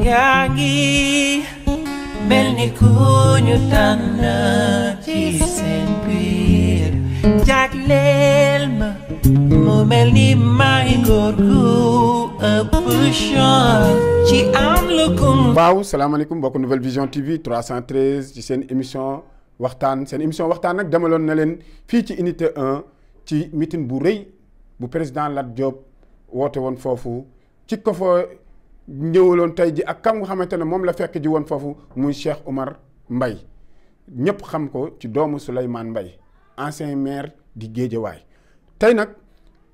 yaa ngi mel ni ku ñu tànn ci seen biir jagleel ma mu mel ni may góor gu ëpp chance ci am lu kum. waaw salaamaaleykum mbokk Nouvelle Vision TV 313 ci seen émission waxtaan nag demaloon na leen fii ci unité 1 ci meeting bu rëy bu président Lat Diop woote woon foofu ci ko fa ñëwaloon tey ji ak kam nga xamante ne moom la fekk ji woon foofu muy Cheikh Oumar Mbaye ñëpp xam ko ci doomu Souleymane Mbaye ancien maire di Guédiawaye tey nag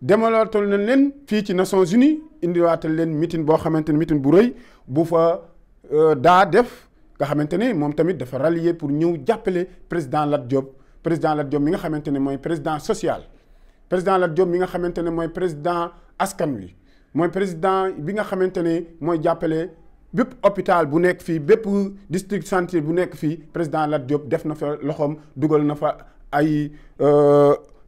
demalootal na leen fii ci Nations Unies indiwaatal leen meeting boo xamante ne meeting bu rëy bu fa daa def nga xamante ne moom tamit dafa rallier pour ñëw jàppale président Lat Diop mi nga xamante ne mooy président social président Lat Diop mi nga xamante ne mooy président askan wi mooy président bi nga xamante ne mooy jàppale bépp hôpital bu nekk fii bépp district santé bu nekk fii président Lat Diop def na fa loxoom dugal na fa ay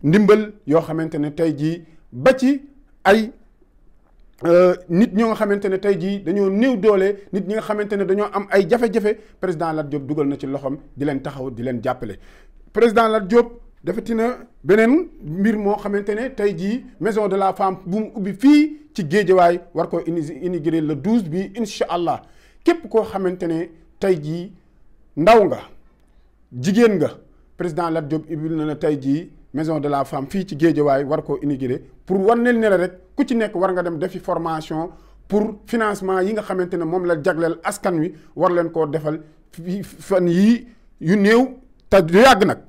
ndimbal yoo xamante ne tey jii ba ci ay nit ñoo nga xamante ne tey jii dañoo néew doole nit ñi nga xamante ne dañoo am ay jafe-jafe président Lat Diop dugal na ci loxoom di leen taxaw di leen jàppale président Lat Diop defati na beneen mbir moo xamante ne tey jii maison de la femme bu mu ubbi fii ci Guédiawaye war koo inaugurer le 12 bi incha allah képp koo xamante ne tey jii ndaw nga jigéen nga président Lat Diop ubbil na la tey jii maison de la femme fii ci Guédiawaye war koo inaugurer pour wan leen ne la rek ku ci nekk war nga dem defi formation pour financement yi nga xamante ne moom la jagleel askan wi war leen koo defal fan yii yu néew te du yàgg nag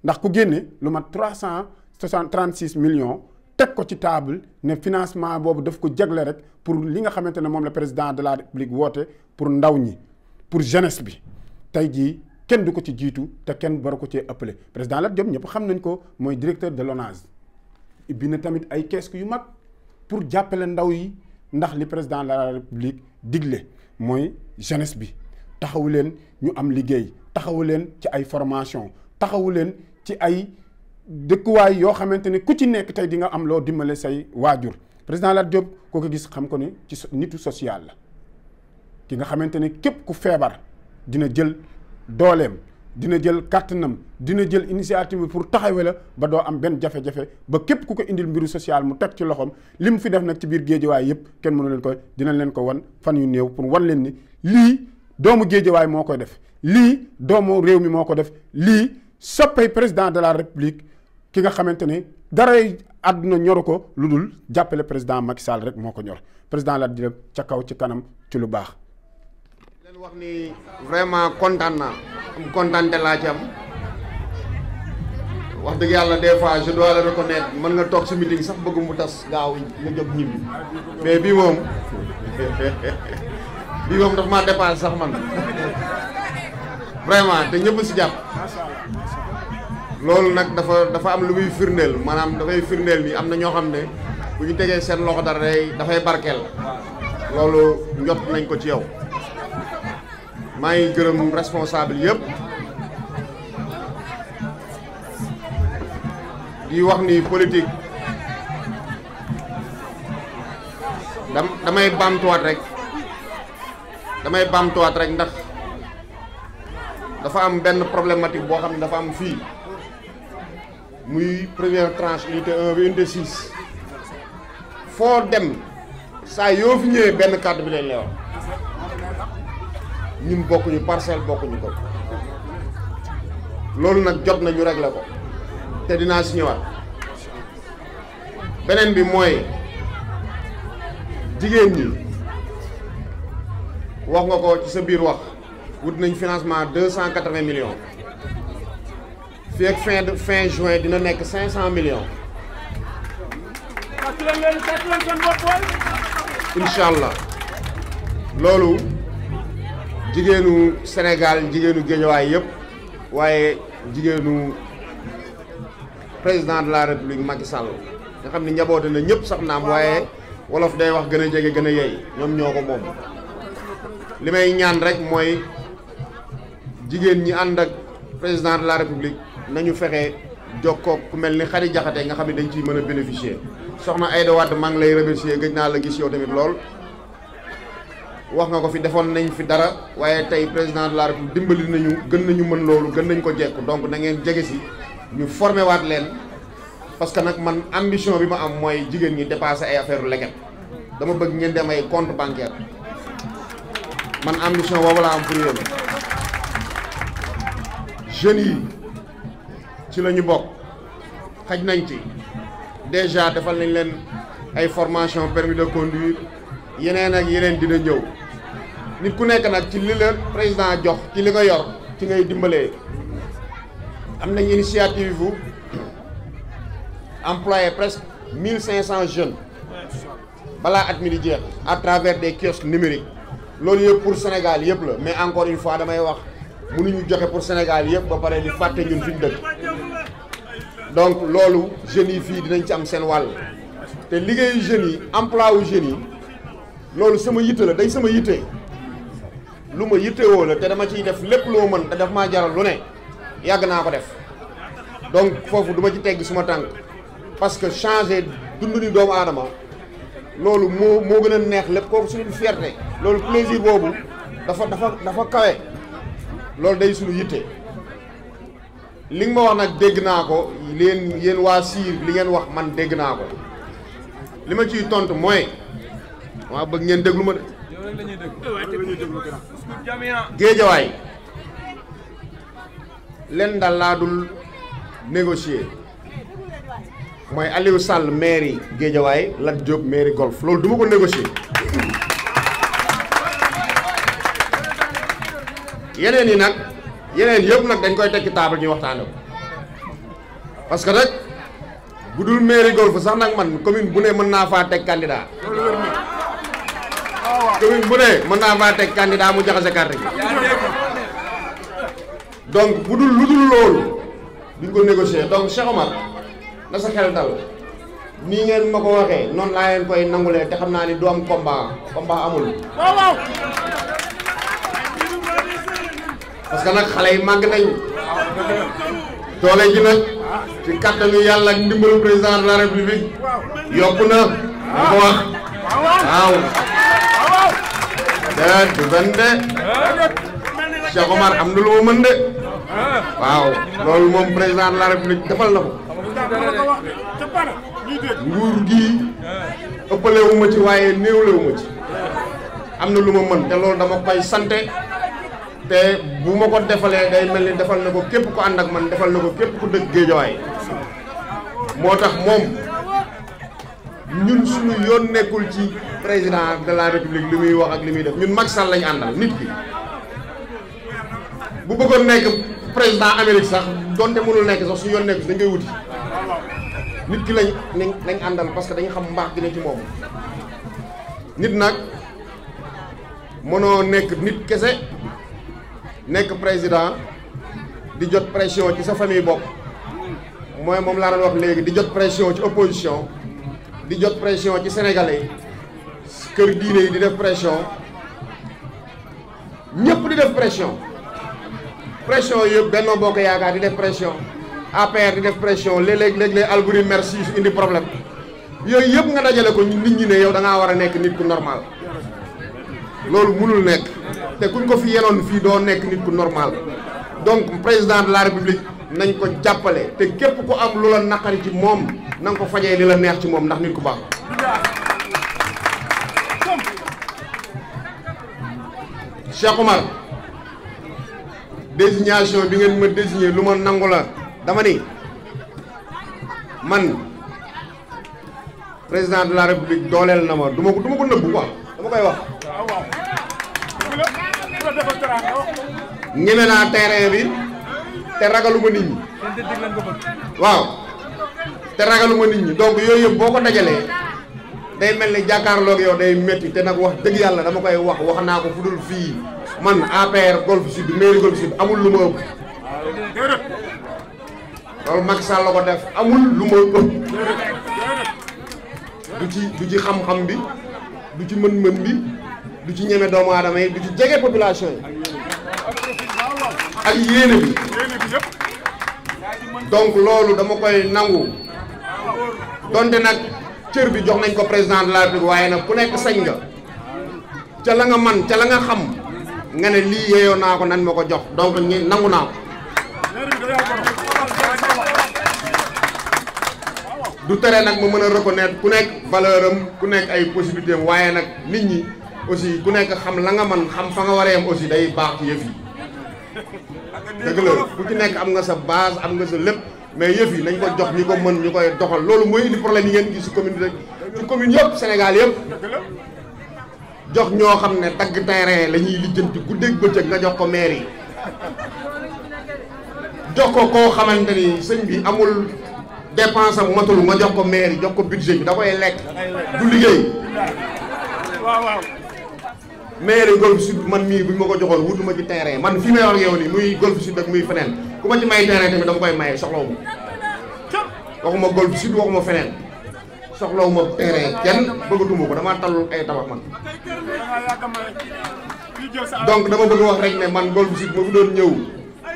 ndax ku génne lu mat 336 millions teg ko ci table ne financement boobu daf ko jagle rek pour li nga xamante ne moom la président de la république woote pour ndaw ñi pour jeunesse bi tey jii kenn du ko ci jiitu te kenn war ko cee ëppale président Lat Diop ñëpp xam nañ ko mooy directeur de l'ONAS ibbi na tamit ay kees yu mag pour jàppale ndaw yi ndax li président de la république digle mooy jeunesse bi taxawu leen ñu am liggéey taxawu leen ci ay formation taxawu leen ci ay dëkkuwaay yoo xamante ne ku ci nekk tey di nga am loo dimbale say waajur président Lat Diop koo ko gis xam ko ni ci nitu social la ki nga xamante ne képp ku feebar dina jël dooleem dina jël kàttanam dina jël initiative pour taxawe la ba doo am benn jafe-jafe ba képp ku ko indil mbiru social mu teg ci loxoom li mu fi def nag ci biir Guédiawaye yëpp kenn mënu leen ko dinañ leen ko wan fan yu néew pour wan leen ni lii doomu Guédiawaye moo koy def lii doomu réew mi moo ko def lii soppay président de la république ki nga xamante ne daray àdduna ñoru ko lu dul jàppale président Macky Sall rek moo ko ñor président Lat Diop ca kaw ci kanam ci lu baax. leen wax ni vraiment kontaan naa am kontaante laa ci am wax dëgg yàlla des fois je dois le reconnaître mën nga toog si meeting sax bëgg mu tas gaaw nga jóg ñibbi mais bii moom dafa maa dépassé sax man vraiment te ñëpp si jàpp. loolu nag dafa am lu muy firndeel maanaam dafay firndeel ni am na ñoo xam ne bu ñu tegee seen loxo dara dafay barkeel loolu njot nañ ko ci yow maa ngi gërëm responsable yëpp di wax ni politique damay baamtuwaat rek ndax dafa am benn problématique boo xam ne dafa am fii muy première tranche unité 1 bi unité 6 foo dem saa yoo fi ñëwee benn kàddu bi leen lay wax ñun bokkuñu parcelle bokkuñu ko loolu nag jot na ñu régler ko te dinaa si ñëwaat beneen bi mooy jigéen ñi wax nga ko ci sa biir wax wut nañ financement 280 millions fii ak fin juin dina nekk 500 millions incha allah loolu jigéenu Sénégal jigéenu Guédiawaye yëpp waaye jigéenu président de la république Macky Sall nga xam ne njaboote na ñëpp sax naam waaye wolof day wax gën a jege gën a yey ñoom ñoo ko moom li may ñaan rek mooy jigéen ñi ànd ak président de la république nañu fexe jokkoo ku mel ni Khady Diakhaté nga xam ne dañ ciy mën a bénéficier soxna Aïda Wade maa ngi lay remercier gëj naa la gis yow tamit lool wax nga ko fi defoon nañ fi dara waaye tey président de la République dimbali nañu gën nañu mën loolu gën nañ ko jekku donc na ngeen jege si ñu formé waat leen parce que nag man ambition bi ma am mooy jigéen ñi dépassé ay affaire leket dama bëgg ngeen dem ay compte bancaire man ambition boobu laa am pour yéen jeunes yi ci la ñu bokk xaj nañ ci déjà defal nañ leen ay formation permis de conduire yeneen ak yeneen dina ñëw nit ku nekk nag ci li la président jox ci li nga yor ci ngay dimbalee am nañ initiative bu employé presque 1500 jeunes balaa at mi di jeex à travers des kiosques numériques loolu yëpp pour Sénégal yëpp la mais encore une fois damay wax mënuñu joxe pour Sénégal yëpp ba pare di fàtte ñun fi ñu dëkk donc loolu jeunes yi fii dinañ ci am seen wàll te liggéeyu jeunes yi emploi wu jeunes yi loolu sama yitte la day sama yitte lu ma yitte woo la te dama ciy def lépp loo mën te daf maa jaral lu ne yàgg naa ko def donc foofu du ma ci tegg suma tànk parce que changer dundu ni doomu aadama loolu moo gën a neex lépp kooku suñu fierté loolu plaisir boobu dafa kawe loolu day suñu yitte li nga ma wax nag dégg naa ko yéen waa siir li ngeen wax man dégg naa ko li ma ciy tontu mooy waaw bëgg ngeen déglu ma de Géejawaay leen daal laa dul négocier mooy Aliou Sall mairie Géejawaay Lat Diop mairie Golf loolu du ma ko négocier yeneen yi nag yeneen yëpp nag dañ koy tekki table ñuy waxtaane ko parce que nag bu dul mairie Golf sax nag man commune bu ne mën naa faa teg candidat commune bu ne mën naa faa teg candidat mu jaxase carte gi donc bu dul lu dul loolu duñ ko négocier donc Cheikh Omar na sa xel dal nii ngeen ma ko waxee noonu laa leen koy nangulee te xam naa ni du am combat amul parce que nag xale yi màgg nañ doole ji nag ci kattanu yàlla ak ndimbalu président de la république yokku na ñu ko wax waaw du benn de Cheikh Omar am na lu ma mën de waaw loolu moom président de la république defal na ko nguur gi ëppalewu ma ci waaye néewlewu ma ci am na lu ma mën te loolu dama koy sante te bu ma ko defalee day mel ni defal na ko képp ku ànd ak man defal na ko képp ku dëkk Géejawaay moo tax moom ñun suñu yoon nekkul ci président de la république li muy wax ak li muy def ñun Macky Sall lañu àndal nit ki bu bëggoon nekk président Amérique sax donte mënul nekk sax suñu yoon nekk dañ koy wuti nit ki lañ àndal parce que dañu xam mbaax gi ne ci moom nit nag mënoo nekk nit kese nekk président di jot pression ci sa famille bopp mooy moom laa doon wax léegi di jot pression ci opposition di jot pression ci sénégalais kër diine yi di def pression ñëpp di def pression yëpp Benno Bokk Yaakaar di def pression APR di def pression léeg-léeg Albouri merci indi problème yooyu yëpp nga dajale ko nit ñi ne yow da ngaa war a nekk nit ku normal loolu mënul nekk te kuñ ko fi yenoon fii doo nekk nit ku normal donc président de la république nañ ko jàppale te képp ku am lu la naqari ci moom na nga ko fajee li la neex ci moom ndax nit ku baax Cheikh Omar désignation bi ngeen ma désigné lu ma nangu la dama ni man président de la république dooleel na ma du ma ko nëbbu quoi dama koy wax ñeme naa terrain bi te ragaluma nit ñi waaw te ragaluma nit ñi donc yooyu yëpp boo ko dajalee day mel ni jàkkaarloog yow day métti te nag wax dëgg yàlla dama koy wax naa ko fu dul fii man APR Golf Sud mairie Golf Sud amul lu ma ëpp loolu Macky Sall la ko def amul lu ma ëpp du ci xam-xam bi du ci mën-mën bi du ci ñeme doomu aadama yi du ci jege population yi ak yéene bi donc loolu dama koy nangu donte nag cër bi jox nañ ko président de la République waaye nag ku nekk sañ nga ca la nga man ca la nga xam nga ne lii yeeyoo naa ko nan ma ko jox donc ñi nangu naa ko du tere nag ma mën a reconnaître ku nekk valeur am ku nekk ay possibilité am waaye nag nit ñi aussi ku nekk xam la nga man xam fa nga waree am aussi day baax ci yëf yi dëgg la ku ci nekk am nga sa base am nga sa lépp mais yëf yi nañ ko jox ñi ko mën ñu koy doxal loolu mooy indi problème yi ngeen gis ci commune rek ci commune yëpp Sénégal yëpp jox ñoo xam ne dagg terrain la ñuy lijjanti guddeeg bëccëg nga jox ko maire yi jox ko koo xamante ni sëñ bi amul dépense am matul nga jox ko maire yi jox ko budget bi da koy lekk du liggéey maire yi Golf Sud man mii bu ñu ma ko joxoon wutuma ci terrain man fii may wax ak yow nii muy Golf Sud ak muy feneen ku ma ci may terrain tamit dama koy maye soxlawu waxuma Golf Sud waxuma feneen soxlawu ma terrain kenn bëggatuma ko damaa talul ay tabax man donc dama bëgg wax rek ne man Golf Sud ma fi doon ñëw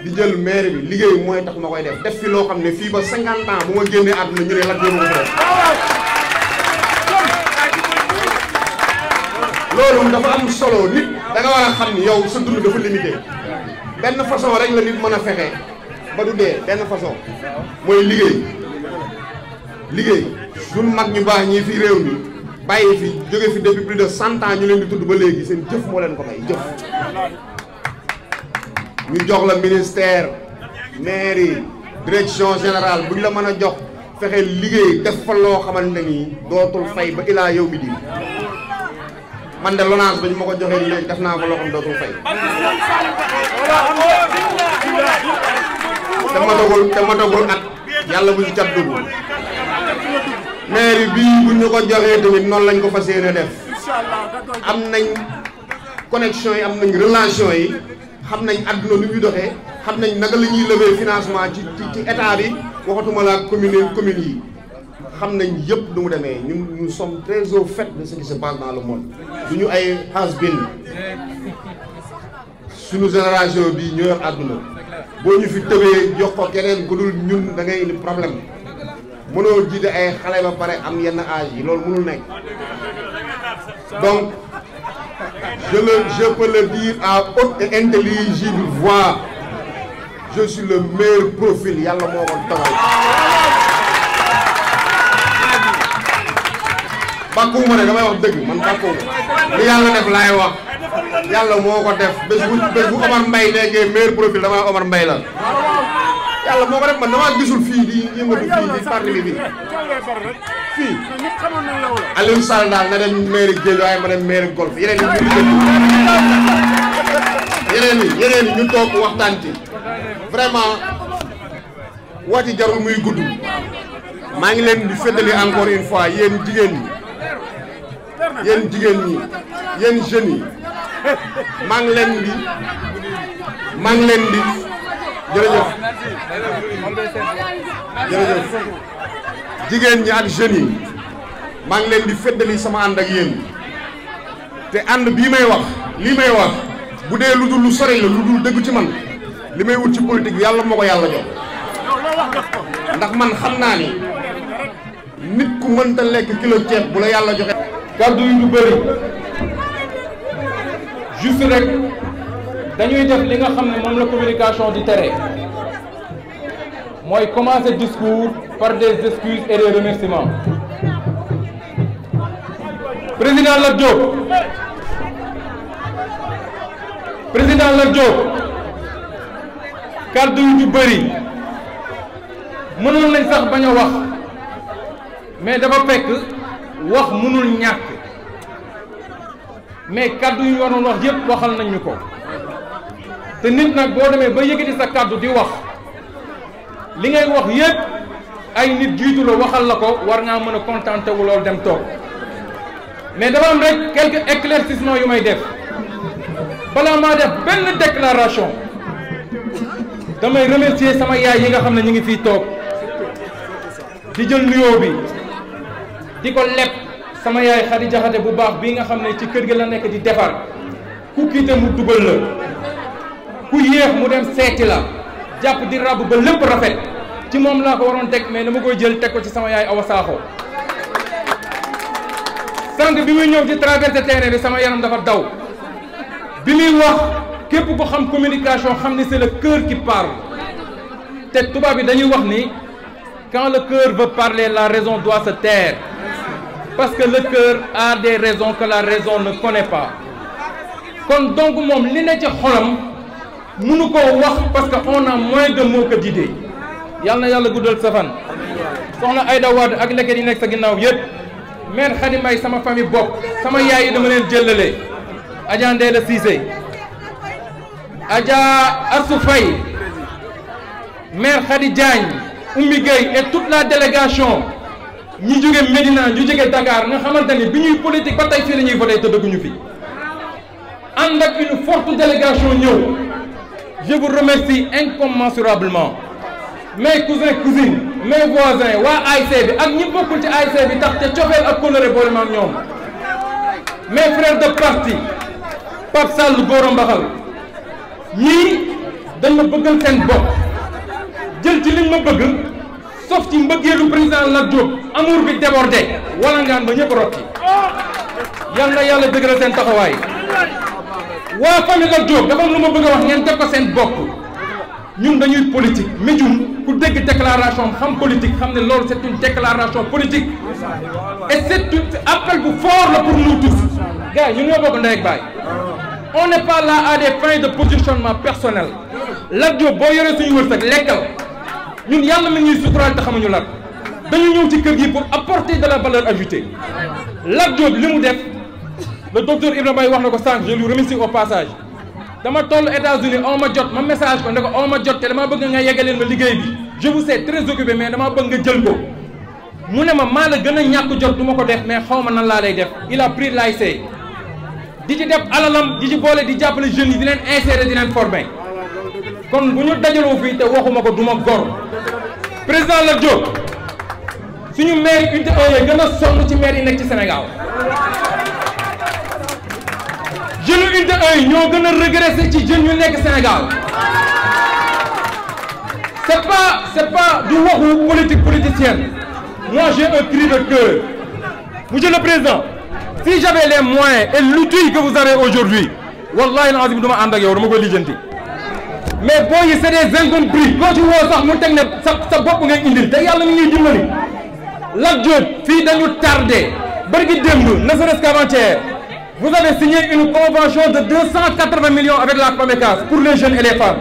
di jël maire bi liggéey mooy tax ma koy def fi loo xam ne fii ba 50 ans bu ma génnee àdduna ñu ne Lat Diop ko def loolu dafa am solo nit da nga war a xam ni yow sa dund dafa limité benn façon rek la nit mën a fexe ba du dee benn façon mooy liggéey suñu mag ñu baax ñii fii réew mi bàyyi fi jóge fi depuis plus de 100 ans ñu leen di tudd ba léegi seen jëf moo leen ko may jëf ñu jox la ministère mairie direction générale bu ñu la mën a jox fexe liggéey def fa loo xamante ni dootul fay ba ilaa yow mi di man de LONASE ba ñu ma ko joxee léegi def naa ko loo xam dootul fay te matagul at yàlla bu ñu cat dugg mairie bii bu ñu ko joxee tamit noonu lañ ko fas yéene def am nañ connexion yi am nañ relation yi xam nañ àdduna nu muy doxee xam nañ naka la ñuy lever financement ci état bi waxatuma la commune yi xam nañ yëpp nu mu demee ñun nous sommes très au fait de ce qui se passe dans le monde du ñu ay has-been suñu génération bi ñoo yor àdduna boo ñu fi tëbee jox ko keneen ku dul ñun da ngay indi problème mënoo jiite ay xale ba pare am yenn âge yi loolu mënul nekk donc je peux le dire à haute et intelligible voix je suis le meilleur profil yàlla moo ko dogal bàkkuwuma ne damay wax dëgg man bàkkuwuma li yàlla def laay wax yàlla moo ko def bés bu Omar Mbaye nekkee meilleur profil damay Omar Mbaye la yàlla moo ko def man damaa gisul fii di yëngatu fii di parti bi fii Aliou Sall daal na dem mairie Guédiawaye ma dem mairie Golf yeneen yi ñu toog waxtaan ci vraiment wax ci jarul muy gudd maa ngi leen di féddali encore une fois yéen jigéen ñi yéen jeunes yi maa ngi leen di jërëjëf jigéen ñi ak jeunes yi maa ngi leen di féddali sama ànd ak yéen te ànd bii may wax lii may wax bu dee lu dul lu sori la lu dul dëgg ci man li may wut ci politique bi yàlla moo ko yàlla jox ndax man xam naa ni nit ku mënta lekk kilo ceeb bu la yàlla joxe. kàddu yu du bëri juste rek dañuy def li nga xam ne moom la communication di tere mooy commencer discours par des excuses et des remerciements. Président Lat Diop kàddu yu du bëri mënoon nañ sax bañ a wax mais dafa fekk wax mënul ñàkk mais kàddu yu ñu waroon wax yëpp waxal nañ ñu ko te nit nag boo demee ba yëkkati sa kàddu di wax li ngay wax yëpp ay nit jiitu la waxal la ko war ngaa mën a contenté wu loolu dem toog mais dafa am rek quelques éclaircissements yu may def balaa maa def benn déclaration damay remercier sama yaay yi nga xam ne ñu ngi fii toog di jël nuyoo bi di ko leb sama yaay Xadi Jaxate bu baax bii nga xam ne ci kër gi la nekk di defar ku kiite mu dugal la ku yéex mu dem seeti la jàpp di ràbb ba lépp rafet ci moom laa ko waroon teg mais dama koy jël teg ko ci sama yaay Awa Sakho sànq bi muy ñëw ci traversé terrain bi sama yaram dafa daw bi muy wax képp ko xam communication xam ni c'est le cœur qui parle te tubaab bi dañuy wax ni quand le cœur veut parler la raison doit se taire parce que le cœur a des raisons que la raison ne connaît pas kon donc moom li ne ci xolam mënu koo wax parce que on a moins de mots que d'idées yàlla na yàlla guddal sa fan soxna Aïda Wade ak leket yi nekk sa ginnaaw yëpp maire Khady Mbaye sama famille bokk sama yaay yi dama leen jëlale Adja Ndéla Cissé Adja Assou Faye maire Khady Diagne Oumy Gueye et toute la délégation ñi jóge Médina ñu jóge Dakar nga xamante ni bi ñuy politique ba tey fii la ñuy voté te dëgguñu fi ànd ak une forte délégation ñëw je vous remercie incommensurablement mes cousins cousines mes voisins waa AIC bi ak ñi bokkul ci AIC bi tax te cofeel ak kóllëre boole ma ak ñoom mes frères de parti Pape Sall Gora Mbaxal ñii dañ ma bëggal seen bopp jël ci liñ ma bëgg sauf ci mbëggeelu président Lat Diop amour bi débordé wala ngaan ba ñëpp rokki yal na yàlla dëgëral seen taxawaay waa famille Lat Diop dafa am lu ma bëgg a wax ngeen def ko seen bopp ñun dañuy politique Médioune ku dégg déclaration xam politique xam ne loolu c'est une déclaration politique et c'est un appel bu fort la pour nous tous gars yi ñun ñoo bokk ndey ak baay on n'est pas là à des fins de positionnement personnel Lat Diop boo yoree suñu wërsëg lekkal ñun yàlla mi ñuy suturaal te xamuñu Lat dañu ñëw ci kër gi pour apporter de la valeur ajoutée Lat Diop li mu def le docteur Ibrahima Baye wax na ko sànq je lui remercie au passage dama toll États-Unis aw ma jot ma message ko ne ko aw ma jot te dama bëgg nga yeggaleen ma liggéey bi je vous sais très occupé mais dama bëgg nga jël ko mu ne ma maa la gën a ñàkk jot du ma ko def mais xaw ma nan laa lay def il a pris l'AIC di ci def alalam di ci boole di jàppale jeunes yi di leen insérer di leen former kon bu ñu dajaloo fii te waxuma ko du ma gor président Lat Diop suñu maire unité 1 yi gën a sonn ci maire yi nekk ci Sénégal jeunes unité 1 yi ñoo gën a régressé ci jeunes yu nekk Sénégal c'est pas du waxu politique politicienne moi j'ai un cri de cœur monsieur le président si j'avais les moyens et l'outil que vous avez aujourd'hui wallahi l'azim duma ànd ak yow dama koy lijjanti mais boo yi c'est des incompris koo ci woo sax mu teg ne sa bopp ngay indil te yàlla mi ñuy dimbali Lat Diop fii dañu tardé barki démb ne serait-ce qu'avant-hier vous avez signé une convention de 280 millions avec la PAMECAS pour les jeunes et les femmes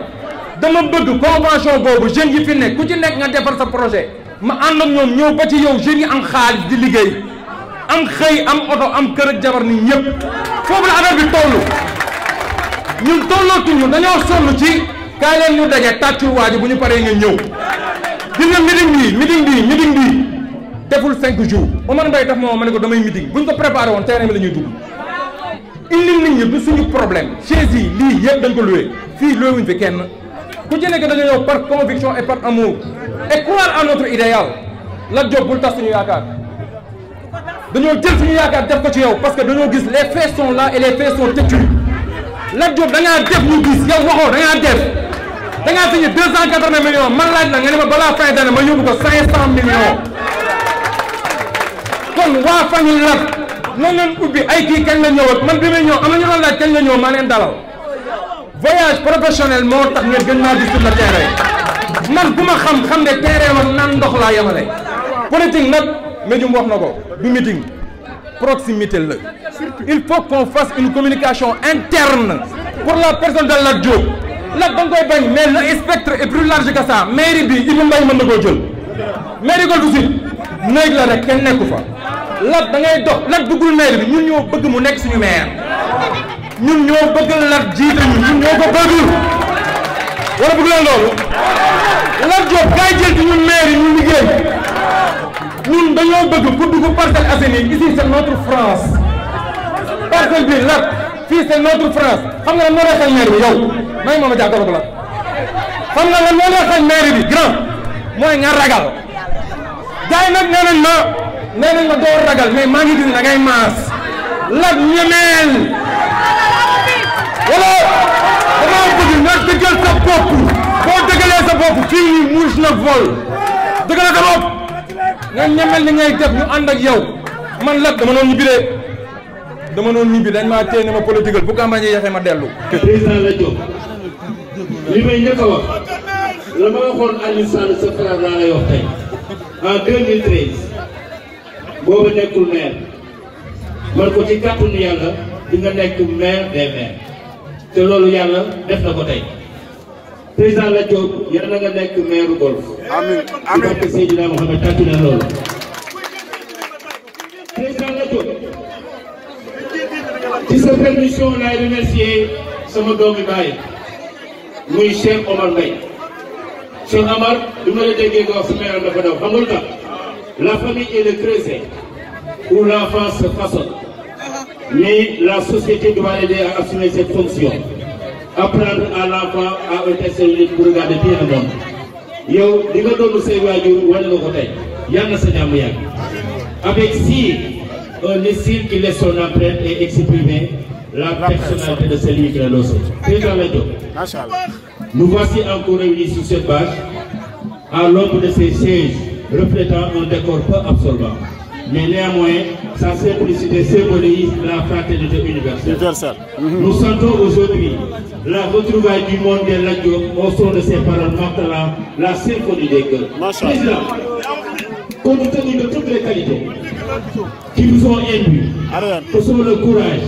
dama bëgg convention boobu jeunes yi fi nekk ku ci nekk nga defar sa projet ma ànd ak ñoom ñëw ba ci yow jeunes yi am xaalis di liggéey am xëy am oto am kër ak jabar ni ñëpp foofu la affaire bi toll ñun tollootuñu dañoo sonn ci kaay leen ñu daje tàccul waaji bu ñu paree nga ñëw gis nga meeting bi deful 5 jours Omar Mbaye tax ma ne ko damay meeting buñ ko préparé woon terrain bi la ñuy dugg indi nit ñi du suñu problème chaise yi lii yëpp dañ ko loué fii loué wuñ fi kenn ku ci nekk dañu ñëw par conviction et par amour et croire à notre idéal Lat Diop bul tas suñu yaakaar dañoo jël suñu yaakaar def ko ci yow parce que dañoo gis les faits sont là et les faits sont têtus Lat Diop da ngaa def ñu gis yow waxoo da ngaa def da ngaa signé 280 millions man laaj la nga ne ma balaa fin d'année ma yóbbu ko 500 millions kon waa famille Lat nañ leen ubbi ay kii kañ la ñëw ak man bi may ñëw am na ñu doon laaj kañ la ñëw maa leen dalal voyage professionnel moo tax ngeen gën maa gis sur le terrain man ku ma xam ne terrain man naan ndox laa yemale politique nag Médioune wax na ko du meeting proximité la il faut qu'on fasse une communication interne pour la personne de Lat Diop Lat da nga koy bañ mais le spectre est plus large que ça mairie bi Ibou Mbaye mën na koo jël mairie Golf Sud néeg la rek kenn nekku fa Lat da ngay dox Lat bëggul maire bi ñun ñoo bëgg mu nekk suñu maire ñun ñoo bëgg Lat jiite ñun ñoo ko bëgg wala bëgg leen loolu Lat Diop kay jël ci ñun maire yi ñu liggéey ñun dañoo bëgg ku dugg Parcelles Assainies ici c'est notre France parcelle bi Lat fii c'est notre France xam nga lan moo lay xañ maire bi yow may mooma jàkkaarloo ko Lat xam nga lan moo lay xañ maire bi grand mooy nga ragal gars yi nag nee nañ ma doo ragal mais maa ngi gis da ngay maas Lat ñemeel wala damaa bëgg nga dëggal sa bopp boo dëggalee sa bopp fii nii mouche na vol dëggalee sa bopp nga ñemeel li ngay def ñu ànd ak yow man Lat dama noonu ñu bidee dama noonu ñibbi dañ maa téye ne ma politique bu campagne yi yaxee ma dellu. président la Diop li may njëkk a wax la ma waxoon Aliou Sall sa frère laa lay wax tey en 2013 booba nekkul maire man ko ci kàttanu yàlla di nga nekk maire des maires te loolu yàlla def na ko tey président la Diop yàlla na nga nekk maire Golf. amiin amiin barke Seydina Mohamed tàccu na loolu. président la Diop ci sa permission laay remercier sama doomi baay muy Cheikh Omar Mbaye. Cheikh Omar du ma la déggee nga wax sama yaram dafa daw xamul tax la famille est le creuset où l'enfant se façonne mais la société doit aider à assumer cette fonction. Apprendre à l'enfant à un test pour regarder bien le monde. yow li nga doon say waajur wane nga ko tey yal na sa jàmm yàgg avec un style qui laisse son empreinte et exprimer la personnalité de celui qui l'a lancé. Président la Diop. Nous voici encore réunis sur cette bâche à l'ombre de ces sièges reflétant un décor peu absorbant. Mais néanmoins, sa simplicité symbolise la fraternité universelle. Nous sentons aujourd'hui la retrouvaille du monde des Lat Diop au son de ces paroles martelant la symphonie des cœurs. Président, compte tenu de toutes les qualités qui vous ont induit, que sont le courage,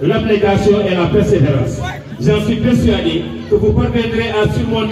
l'abnégation et la persévérance, j'en suis persuadé que vous parviendrez à surmonter